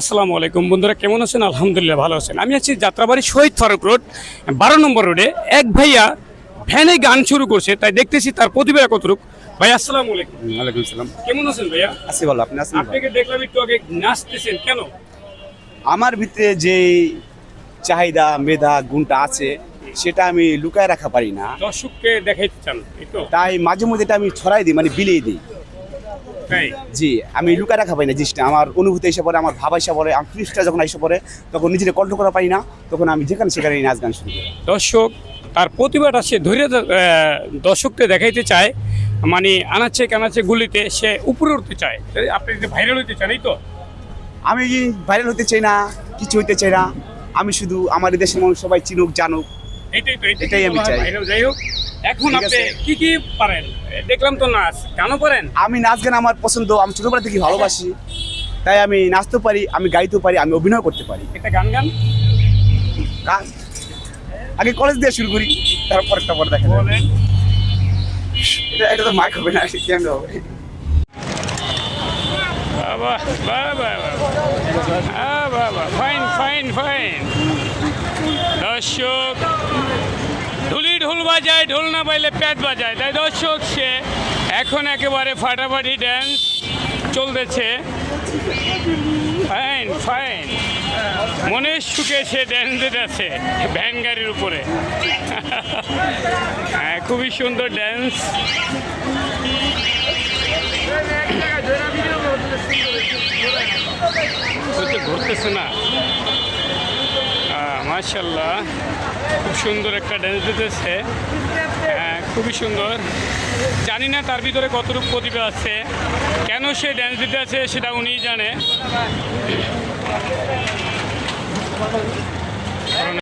আসসালামু আলাইকুম বন্ধুরা, কেমন আছেন? আলহামদুলিল্লাহ ভালো আছেন। আমি আছি যাত্রাবাড়ি শহীদ ফারুক রোড 12 নম্বর রোডে। এক ভাইয়া ভ্যানে গান শুরু করছে, তাই দেখতেছি তার প্রতিভা কতটুকু। ভাই আসসালামু আলাইকুম। ওয়ালাইকুম সালাম। কেমন আছেন ভাইয়া? আছি ভালো, আপনি আছেন ভালো? আপনাকে দেখলাম একটু আগে নাচতেছেন, কেন? আমার ভিতরে যে চাহিদা মেধা গুণটা আছে সেটা আমি লুকায় রাখা পারি না, দর্শককে দেখাইতে চান, এই তো? তাই মাঝে মধ্যে এটা আমি ছড়াই দিই, মানে বিলিয়ে দিই। তাই জি, আমি লুকায় রাখা পারি না জিনিসটা। আমার অনুভূতি এসে পড়ে, আমার ভাবা এসে পড়ে, আমার ফিলিংসটা যখন এসে পড়ে তখন নিজেকে কন্ট্রোল করা পারি না, তখন আমি যেখানে সেখানে নাচ গান শুরু করি। দর্শক তার প্রতিভাটা সে ধরে দর্শককে দেখাইতে চায়, মানে আনাচ্ছে কানাচ্ছে গুলিতে সে উপরে উঠতে চায়। তাই আপনি যদি ভাইরাল হইতে চান, এই তো? আমি ভাইরাল হতে চাই না, কিছু হইতে চাই না। আমি শুধু আমার এই দেশের মানুষ সবাই চিনুক জানুক, এইটাই তো, এটাই আমি চাই। ভাইরাল। যাই হোক, এখন ঠিক আপনি আছে। কি কি পারেন? দেখলাম তো নাচ, গানও পারেন। আমি নাচ গান আমার পছন্দ, আমি ছোটবেলা থেকে ভালোবাসি, তাই আমি নাচতেও পারি, আমি গাইতেও পারি, আমি অভিনয় করতে পারি। একটা গান গান কাজ আগে কলেজ দিয়ে শুরু করি, তারপর একটা পরে দেখা যাবে। বলেন। এটা তো মাইক হবে না, ক্যামেরা হবে। বাবা বাবা বাবা, ফাইন ফাইন ফাইন। দর্শক ঢুলি ঢোল বাজায়, ঢোল না পাইলে পেট বাজায়, তাই দর্শক সে এখন একেবারে ফাটাফাটি ড্যান্স চলতেছে। ফাইন ফাইন, মনের সুখে সে ড্যান্স দিতেছে ভ্যান গাড়ির উপরে। হ্যাঁ, খুবই সুন্দর ড্যান্স। ঘুরতেছে না, মাশাল্লাহ, খুব সুন্দর একটা ড্যান্স দিতেছে। হ্যাঁ, খুবই সুন্দর। জানি না তার ভিতরে কতটুকু প্রতিভা আছে, কেন সে ড্যান্স দিতে আছে সেটা উনিই জানে।